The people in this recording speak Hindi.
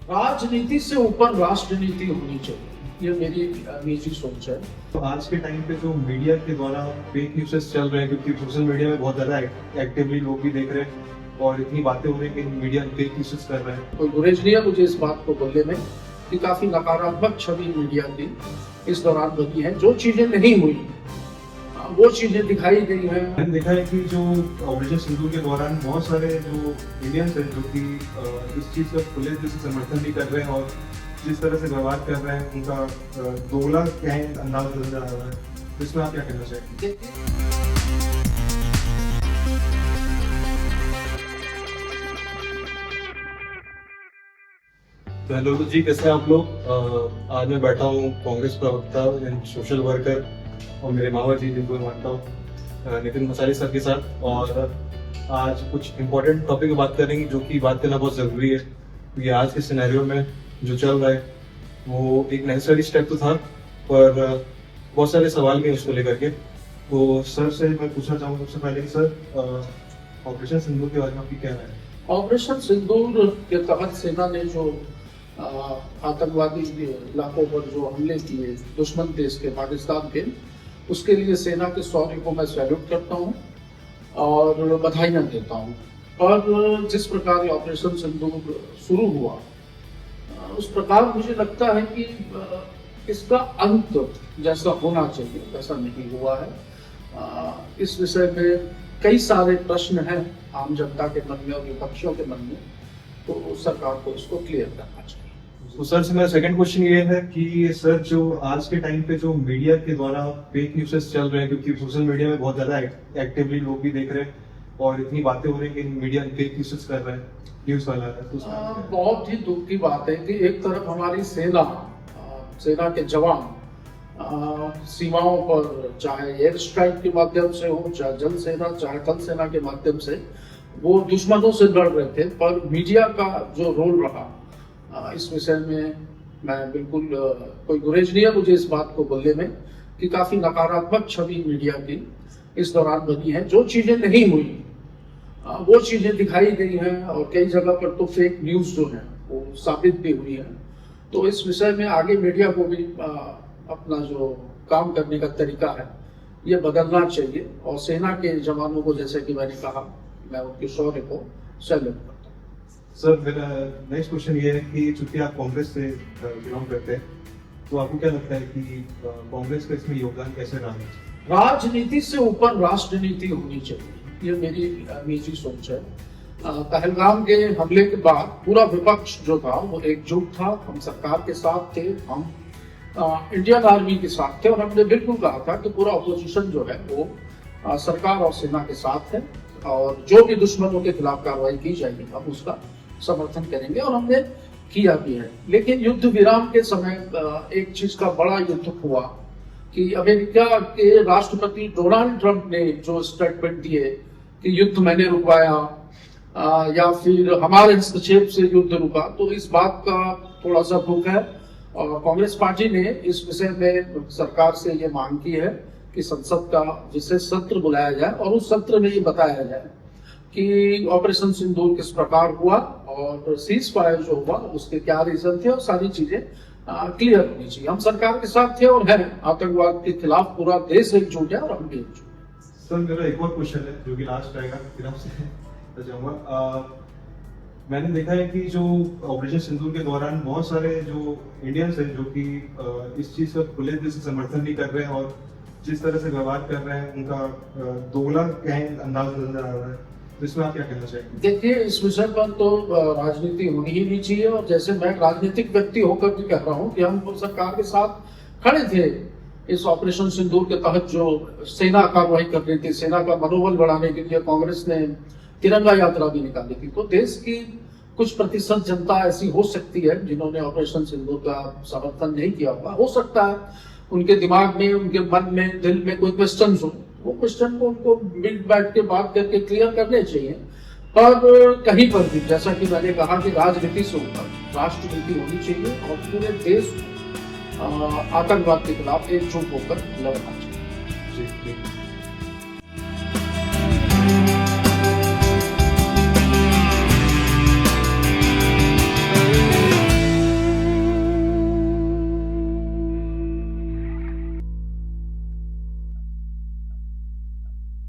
राजनीति से ऊपर राष्ट्रनीति होनी चाहिए, ये मेरी निजी सोच है। तो आज के टाइम पे जो मीडिया के द्वारा फेक न्यूज़ चल रहे हैं, क्योंकि सोशल मीडिया में बहुत ज्यादा एक्टिवली लोग भी देख रहे हैं और इतनी बातें हो रही है कि मीडिया फेक न्यूज़ कर रहे हैं। कोई गुरेज नहीं है मुझे इस बात को बोलने में कि काफी नकारात्मक छवि मीडिया की इस दौरान बनी है। जो चीजें नहीं हुई वो चीजें दिखाई गई हैं। मैंने देखा है कि जो ऑपरेशन सिंदूर के दौरान बहुत सारे जो इंडियंस हैं जो कि इस चीज़ का खुले दिल से समर्थन भी कर रहे हैं और जिस तरह से व्यवहार कर रहे हैं उनका दोगला क्या है अंदाज नजर आ रहा है। तो इसमें आप क्या कहना चाहेंगे? तो हेलो जी, कैसे हैं आप लोग? आज मैं बैठा हूँ कांग्रेस प्रवक्ता एंड सोशल वर्कर और मेरे मामा जी जिनको मैं मानता हूँ नितिन मसाली सर के साथ, और आज कुछ इम्पोर्टेंट टॉपिक की बात करेंगे जो कि बात करना बहुत ज़रूरी है क्योंकि आज के सिनेरियो में जो चल रहा है वो एक नेसेसरी स्टेप तो था, पर बहुत सारे सवाल भी हैं उसको लेकर के। तो सर से मैं पूछना चाहूँगा सबसे पहले कि सर ऑपरेशन सिंदूर के बारे में आपकी क्या राय है? ऑपरेशन सिंदूर के तहत सेना ने जो आतंकवादी इलाकों पर जो हमले किए दुश्मन देश के पाकिस्तान के, उसके लिए सेना के शौर्य को मैं सैल्यूट करता हूँ और बधाइयाँ देता हूँ। और जिस प्रकार ये ऑपरेशन सिंदूर शुरू हुआ उस प्रकार मुझे लगता है कि इसका अंत जैसा होना चाहिए वैसा नहीं हुआ है। इस विषय में कई सारे प्रश्न हैं आम जनता के मन में और विपक्षियों के मन में, तो सरकार को इसको क्लियर करना चाहिए। तो सर से मेरा सेकंड क्वेश्चन ये है कि सर जो आज के टाइम पे जो मीडिया के द्वारा फेक न्यूज़ चल रहे हैं, क्योंकि सोशल मीडिया में बहुत ज्यादा एक्टिवली लोग भी देख रहे हैं और इतनी बातें हो रही है कि मीडिया फेक न्यूज़ कर रहे हैं, न्यूज़ वाला है, तो बहुत ही दुख की बात है कि एक तरफ हमारी सेना के जवान सीमाओं पर चाहे एयर स्ट्राइक के माध्यम से हो, चाहे जल सेना, चाहे थल सेना के माध्यम से वो दुश्मनों से लड़ रहे थे, पर मीडिया का जो रोल रहा इस विषय में मैं बिल्कुल कोई गुरेज नहीं है मुझे इस बात को बोलने में कि काफी नकारात्मक छवि मीडिया की इस दौरान बनी है। जो चीजें नहीं हुई वो चीजें दिखाई गई हैं और कई जगह पर तो फेक न्यूज जो है वो साबित भी हुई है। तो इस विषय में आगे मीडिया को भी अपना जो काम करने का तरीका है ये बदलना चाहिए और सेना के जवानों को, जैसे कि मैंने कहा, मैं उनके शौर्य को सैल्यूट करता हूँ। सर मेरा नेक्स्ट क्वेश्चन ये है कि चूंकि आप कांग्रेस से बिलोंग करते हैं, तो आपको क्या लगता है कि कांग्रेस का इसमें योगदान कैसे रहा है? राजनीति से ऊपर राष्ट्रनीति होनी चाहिए, ये मेरी निजी सोच है। पहलगाम के हमले के बाद पूरा विपक्ष जो था वो एकजुट था, हम सरकार के साथ थे, हम इंडियन आर्मी के साथ थे और हमने बिल्कुल कहा था कि पूरा अपोजिशन जो है वो सरकार और सेना के साथ है और जो भी दुश्मनों के खिलाफ कार्रवाई की जाएगी हम उसका समर्थन करेंगे और हमने किया भी है। लेकिन युद्ध विराम के समय एक चीज का बड़ा युद्ध हुआ कि अमेरिका के राष्ट्रपति डोनाल्ड ट्रंप ने जो स्टेटमेंट दिए कि युद्ध मैंने रुकवाया या फिर हमारे हस्तक्षेप से युद्ध रुका, तो इस बात का थोड़ा सा दुख है और कांग्रेस पार्टी ने इस विषय में सरकार से ये मांग की है कि संसद का विशेष सत्र बुलाया जाए और उस सत्र में ये बताया जाए कि ऑपरेशन सिंदूर किस प्रकार हुआ और सीज फायर जो हुआ उसके क्या रीजन थे और सारी चीजें क्लियर होनी चाहिए। हम सरकार के साथ थे और हैं, आतंकवाद के खिलाफ पूरा देश एकजुट है और हम भी एकजुट हैं। सर मेरा एक और क्वेश्चन है जो कि लास्ट रहेगा, फिर आपसे जाऊंगा। मैंने देखा है कि जो ऑपरेशन सिंदूर के दौरान बहुत सारे जो इंडियंस हैं जो कि इस चीज का खुले दिल से समर्थन भी कर रहे हैं और जिस तरह से व्यवहार कर रहे हैं उनका दोगला क्या है अंदाज नजर आ रहा है। तो इसमें आप क्या कहना चाहेंगे? देखिए, इस विषय पर तो राजनीति होनी ही नहीं चाहिए और जैसे मैं राजनीतिक व्यक्ति होकर भी कह रहा हूँ कि हम सरकार के साथ खड़े थे इस ऑपरेशन सिंदूर के तहत जो सेना कार्रवाई कर रही थी, सेना का मनोबल बढ़ाने के लिए कांग्रेस ने तिरंगा यात्रा भी निकाली थी। तो देश की कुछ प्रतिशत जनता ऐसी हो सकती है जिन्होंने ऑपरेशन सिंदूर का समर्थन नहीं किया होगा, हो सकता है उनके दिमाग में, उनके मन में, दिल में कोई क्वेश्चन हो, वो क्वेश्चन को उनको मिल बैठ के बात करके क्लियर करने चाहिए। पर कहीं पर भी जैसा कि मैंने कहा कि राजनीति से ऊपर राष्ट्रनीति होनी चाहिए और पूरे देश को आतंकवाद के खिलाफ एकजुट होकर लड़ना चाहिए। जी,